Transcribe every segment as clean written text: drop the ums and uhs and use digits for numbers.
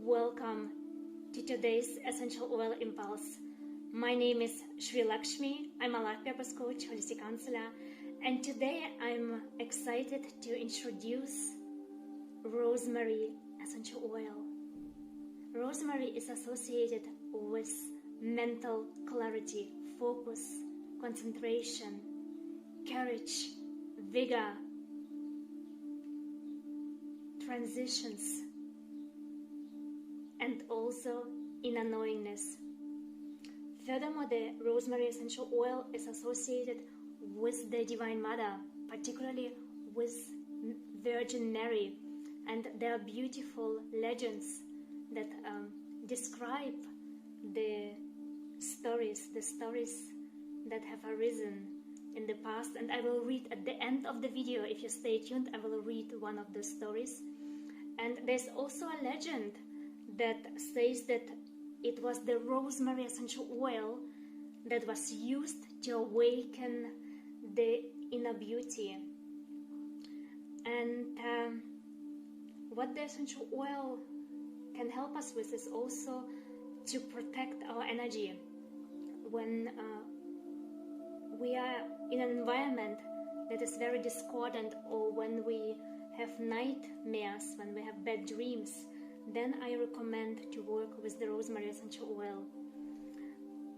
Welcome to today's Essential Oil Impulse. My name is Sri Lakshmi. I'm a life purpose coach, holistic counselor, and today I'm excited to introduce Rosemary essential oil. Rosemary is associated with mental clarity, focus, concentration, courage, vigor, transitions, and also inner knowingness. Furthermore, the rosemary essential oil is associated with the Divine Mother, particularly with Virgin Mary, and there are beautiful legends that describe the stories that have arisen in the past, and I will read at the end of the video. If you stay tuned, I will read one of the stories. And there's also a legend that says that it was the rosemary essential oil that was used to awaken the inner beauty. And what the essential oil can help us with is also to protect our energy. When we are in an environment that is very discordant, or when we have nightmares, when we have bad dreams, then I recommend to work with the rosemary essential oil.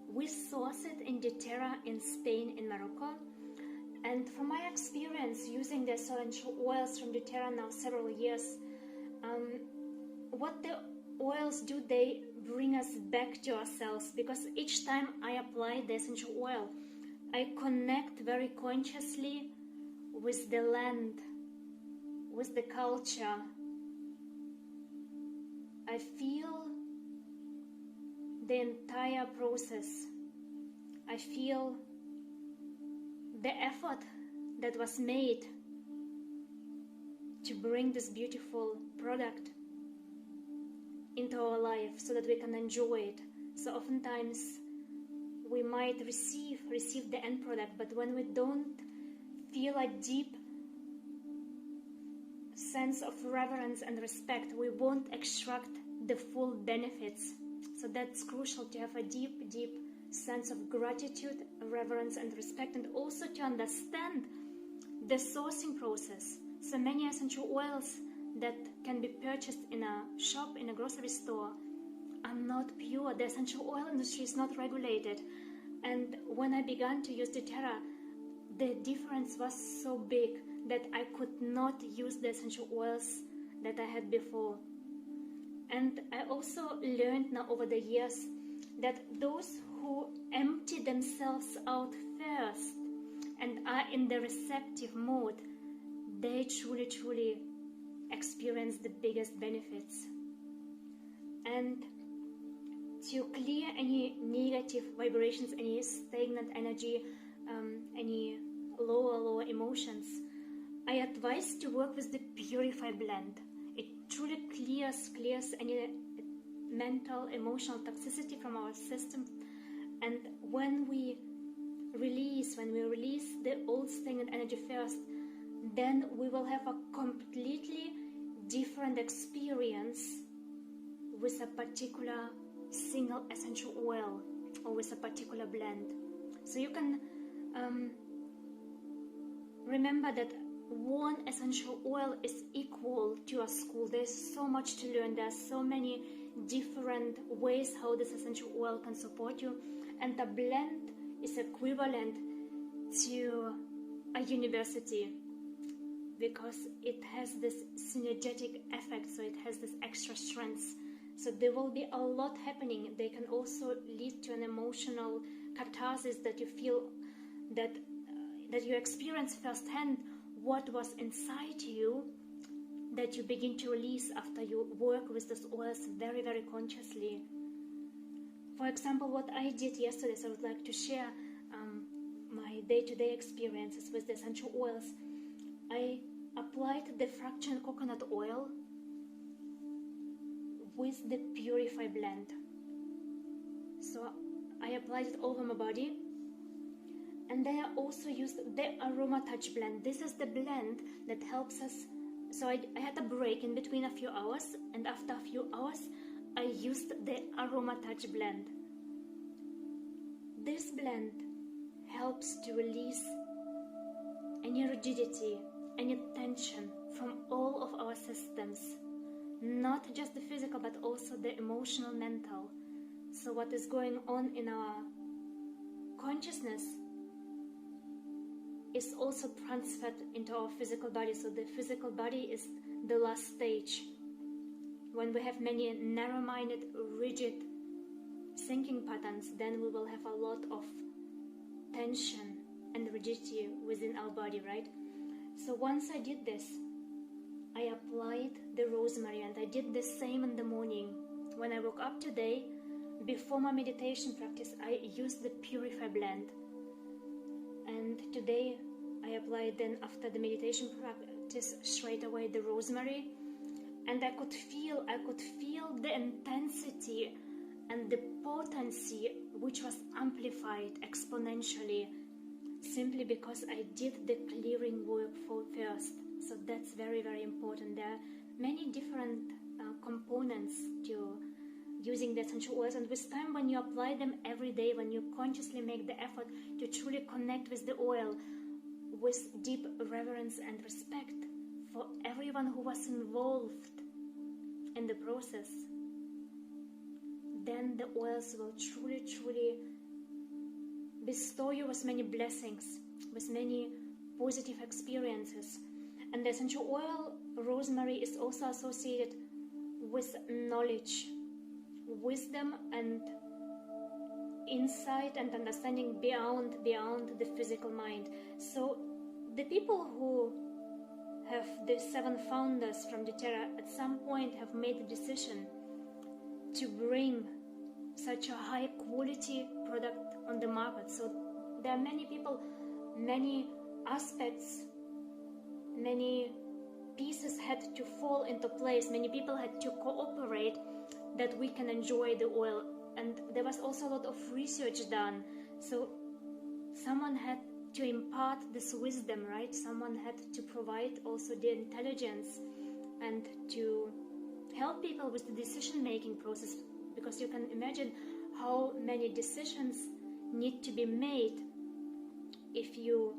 We source it in doTerra in Spain, in Morocco, and from my experience using the essential oils from doTerra now several years, what the oils do, they bring us back to ourselves, because each time I apply the essential oil, I connect very consciously with the land, with the culture. I feel the entire process. I feel the effort that was made to bring this beautiful product into our life so that we can enjoy it. So oftentimes we might receive the end product, but when we don't feel a deep sense of reverence and respect, we won't extract the full benefits. So that's crucial, to have a deep sense of gratitude, reverence and respect, and also to understand the sourcing process. So many essential oils that can be purchased in a shop, in a grocery store, are not pure. The essential oil industry is not regulated, and when I began to use doTerra, the difference was so big that I could not use the essential oils that I had before. And I also learned now over the years that those who empty themselves out first and are in the receptive mode, they truly experience the biggest benefits. And to clear any negative vibrations, any stagnant energy, any lower emotions, I advise to work with the Purify blend. It truly clears any mental, emotional toxicity from our system. And when we release the old stagnant energy first, then we will have a completely different experience with a particular single essential oil or with a particular blend. So you can remember that one essential oil is equal to a school. There's so much to learn. There's so many different ways how this essential oil can support you, and the blend is equivalent to a university, because it has this synergetic effect, so it has this extra strength. So there will be a lot happening. They can also lead to an emotional catharsis, that you feel that you experience firsthand what was inside you, that you begin to release after you work with those oils very consciously. For example, what I did yesterday, so I would like to share my day-to-day experiences with the essential oils. I applied the fractional coconut oil with the Purify blend. So I applied it over my body, and then I also used the Aroma Touch blend. This is the blend that helps us. So I had a break in between a few hours, and after a few hours I used the Aroma Touch blend. This blend helps to release any rigidity, any tension from all of our systems, not just the physical but also the emotional, mental. So what is going on in our consciousness is also transferred into our physical body. So the physical body is the last stage. When we have many narrow-minded, rigid thinking patterns, then we will have a lot of tension and rigidity within our body, right? So once I did this, I applied the rosemary, and I did the same in the morning. When I woke up today, before my meditation practice, I used the Purify blend. And today I applied, then after the meditation practice, straight away the rosemary. And I could feel the intensity and the potency, which was amplified exponentially, simply because I did the clearing work first. So that's very, very important. There are many different components to using the essential oils, and with time, when you apply them every day, when you consciously make the effort to truly connect with the oil, with deep reverence and respect for everyone who was involved in the process, then the oils will truly, truly bestow you with many blessings, with many positive experiences. And the essential oil rosemary is also associated with knowledge, wisdom, and insight and understanding beyond the physical mind. So the people who have the 7 founders from doTerra at some point have made the decision to bring such a high quality product on the market. So there are many people, many aspects, many pieces had to fall into place, many people had to cooperate that we can enjoy the oil. And there was also a lot of research done. So someone had to impart this wisdom, right? Someone had to provide also the intelligence and to help people with the decision-making process, because you can imagine how many decisions need to be made if you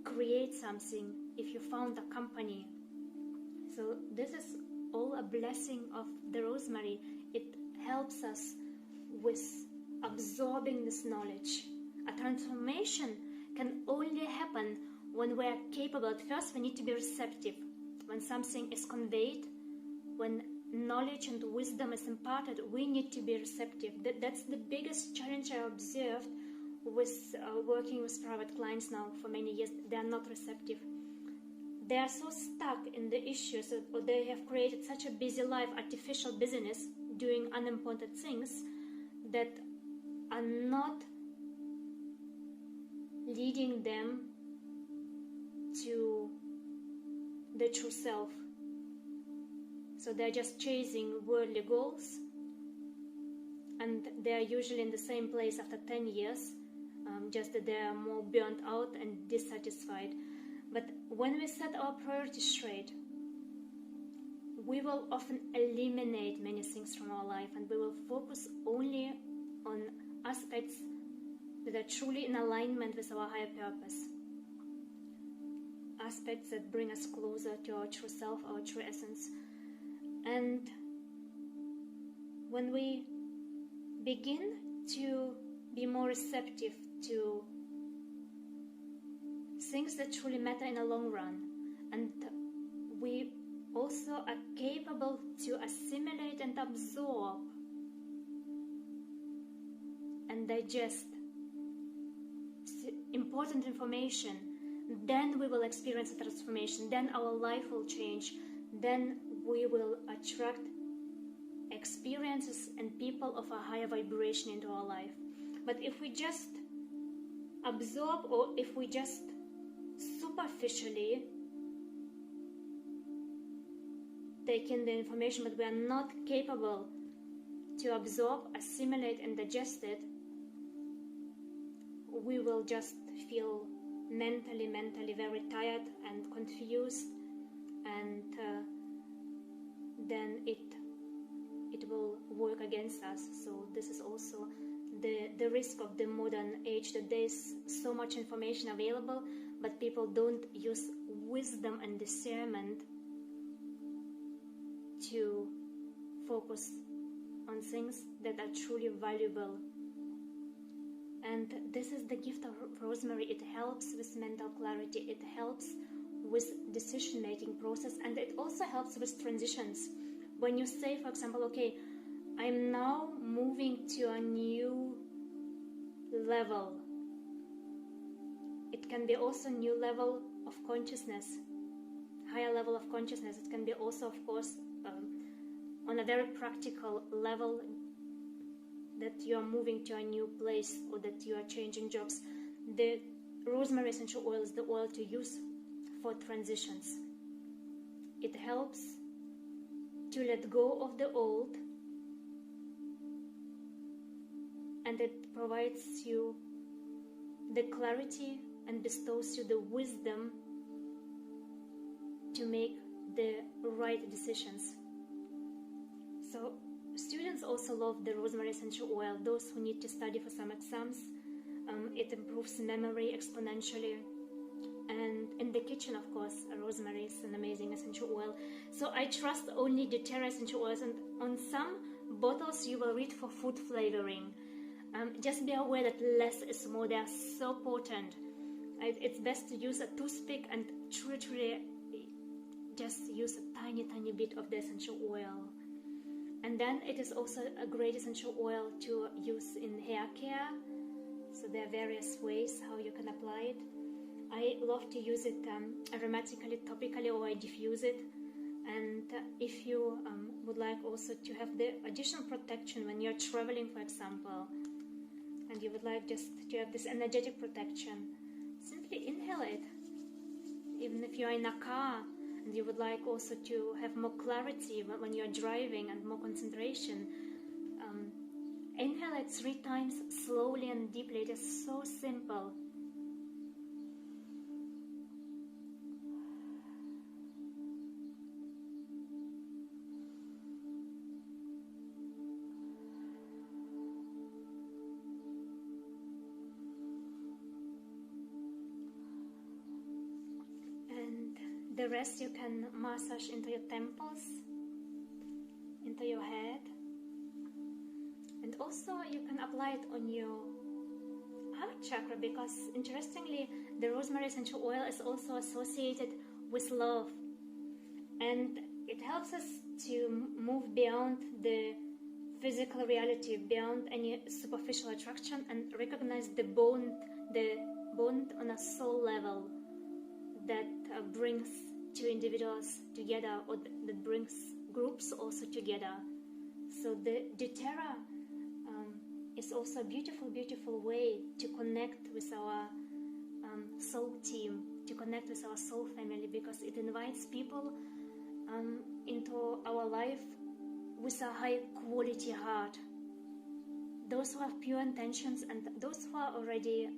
create something, if you found a company. So this is all a blessing of the rosemary. It helps us with absorbing this knowledge. A transformation can only happen when we are capable. At first, we need to be receptive. When something is conveyed, when knowledge and wisdom is imparted, we need to be receptive. That's the biggest challenge I observed with working with private clients now for many years. They are not receptive. They are so stuck in the issues, or they have created such a busy life, artificial business, doing unimportant things that are not leading them to the true self. So they're just chasing worldly goals, and they're usually in the same place after 10 years, just that they're more burnt out and dissatisfied. But when we set our priorities straight, we will often eliminate many things from our life, and we will focus only on aspects that are truly in alignment with our higher purpose, aspects that bring us closer to our true self, our true essence. And when we begin to be more receptive to things that truly matter in the long run, and we also are capable to assimilate and absorb and digest important information, then we will experience a transformation, then our life will change, then we will attract experiences and people of a higher vibration into our life. But if we just absorb, or if we just superficially take in the information, but we are not capable to absorb, assimilate, and digest it, we will just feel mentally very tired and confused, and then it it will work against us. So this is also the risk of the modern age, that there's so much information available, but people don't use wisdom and discernment to focus on things that are truly valuable. And this is the gift of Rosemary. It helps with mental clarity, it helps with decision-making process, and it also helps with transitions. When you say, for example, okay, I'm now moving to a new level. It can be also new level of consciousness, higher level of consciousness. It can be also, of course, on a very practical level, that you are moving to a new place or that you are changing jobs. The rosemary essential oil is the oil to use for transitions. It helps to let go of the old, and it provides you the clarity and bestows you the wisdom to make the right decisions. So students also love the rosemary essential oil, those who need to study for some exams. It improves memory exponentially. And in the kitchen, of course, rosemary is an amazing essential oil. So I trust only doTerra essential oils, and on some bottles you will read for food flavoring. Just be aware that less is more. They are so potent. It's best to use a toothpick and truly just use a tiny bit of the essential oil. And then it is also a great essential oil to use in hair care. So there are various ways how you can apply it. I love to use it aromatically, topically, or I diffuse it. And if you would like also to have the additional protection when you're traveling, for example, and you would like just to have this energetic protection, simply inhale it. Even if you're in a car and you would like also to have more clarity when you're driving and more concentration, inhale it 3 times slowly and deeply. It is so simple. The rest you can massage into your temples, into your head, and also you can apply it on your heart chakra, because interestingly the rosemary essential oil is also associated with love, and it helps us to move beyond the physical reality, beyond any superficial attraction, and recognize the bond on a soul level that brings two individuals together, or that brings groups also together. So the doTerra is also a beautiful way to connect with our soul team, to connect with our soul family, because it invites people into our life with a high quality heart, those who have pure intentions, and those who are already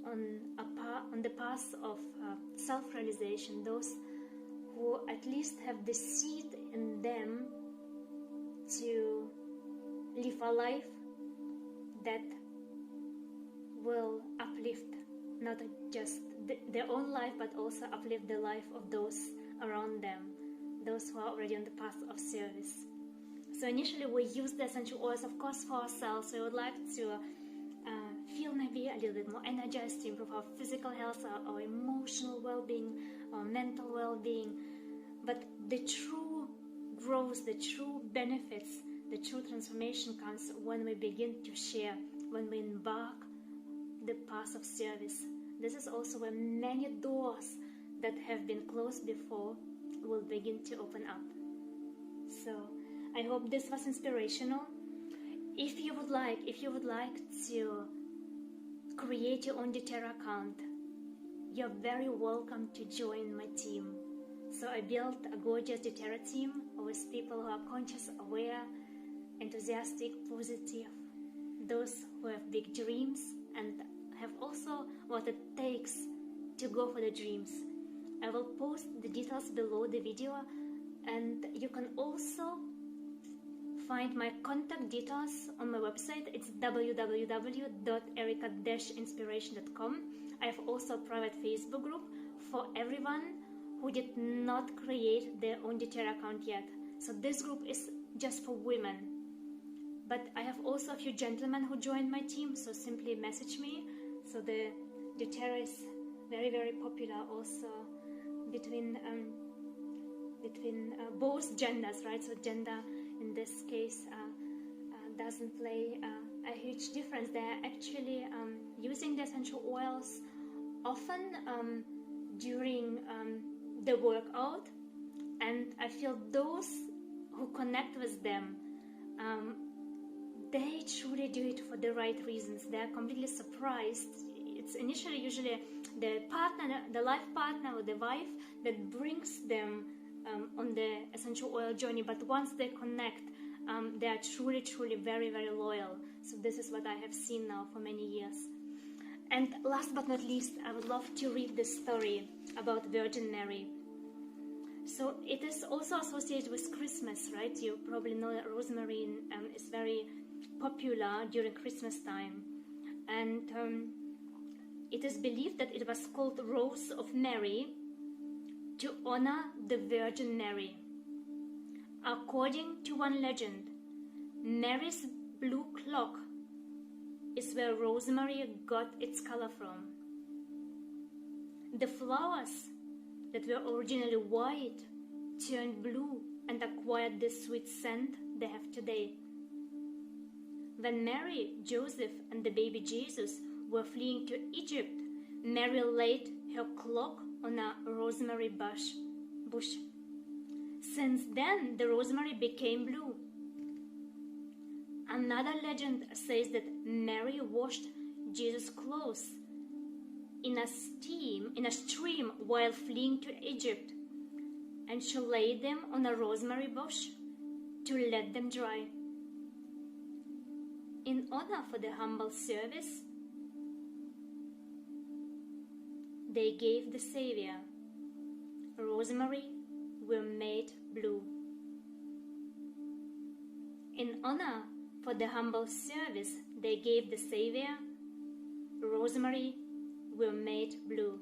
on the path of self-realization, those who at least have the seed in them to live a life that will uplift not just their own life, but also uplift the life of those around them, those who are already on the path of service. So initially we use the essential oils, of course, for ourselves. We would like to feel maybe a little bit more energized, to improve our physical health, our emotional well-being, our mental well-being. But the true growth, the true benefits, the true transformation comes when we begin to share, when we embark the path of service. This is also where many doors that have been closed before will begin to open up. So I hope this was inspirational. If you would like to create your own doTerra account, you're very welcome to join my team. So I built a gorgeous doTerra team with people who are conscious, aware, enthusiastic, positive, those who have big dreams and have also what it takes to go for the dreams. I will post the details below the video, and you can also find my contact details on my website. It's www.erika-inspiration.com. I have also a private Facebook group for everyone who did not create their own doTerra account yet. So this group is just for women. But I have also a few gentlemen who joined my team, so simply message me. So the doTerra is very, very popular also between both genders, right? So gender in this case doesn't play a huge difference. They're actually using the essential oils often during the workout, and I feel those who connect with them, they truly do it for the right reasons. They are completely surprised. It's initially usually the partner, the life partner or the wife that brings them on the essential oil journey, but once they connect, they are truly, truly very, very loyal. So this is what I have seen now for many years. And last but not least, I would love to read this story about Virgin Mary. So it is also associated with Christmas, right? You probably know that Rosemary is very popular during Christmas time. And it is believed that it was called Rose of Mary to honor the Virgin Mary. According to one legend, Mary's blue cloak is where rosemary got its color from. The flowers that were originally white turned blue and acquired the sweet scent they have today. When Mary, Joseph, and the baby Jesus were fleeing to Egypt, Mary laid her cloak on a rosemary bush. Since then, the rosemary became blue. Another legend says that Mary washed Jesus' clothes in a stream while fleeing to Egypt, and she laid them on a rosemary bush to let them dry. In honor for the humble service they gave the Savior, rosemary were made blue. In honor for the humble service they gave the Savior, rosemary were made blue.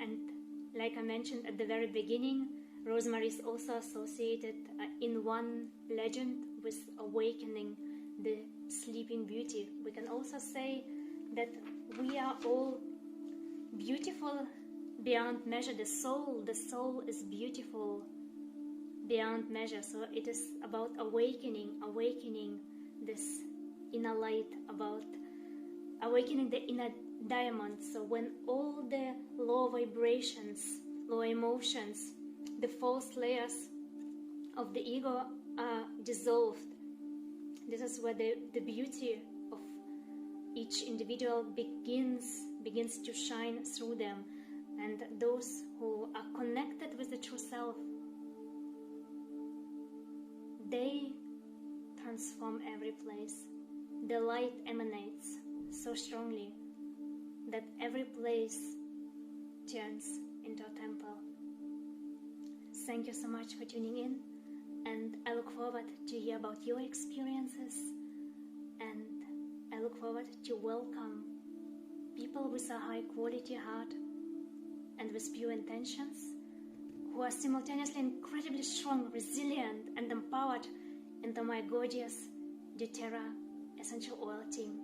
And like I mentioned at the very beginning, rosemary is also associated in one legend with awakening the sleeping beauty. We can also say that we are all beautiful beyond measure. The soul is beautiful beyond measure. So it is about awakening this inner light, about awakening the inner diamond. So when all the low vibrations, low emotions, the false layers of the ego are dissolved, this is where the beauty of each individual begins to shine through them. And those who are connected with the true self, they transform every place. The light emanates so strongly that every place turns into a temple. Thank you so much for tuning in, and I look forward to hear about your experiences, and I look forward to welcome people with a high quality heart and with pure intentions, who are simultaneously incredibly strong, resilient, and empowered into my gorgeous doTerra Essential Oil team.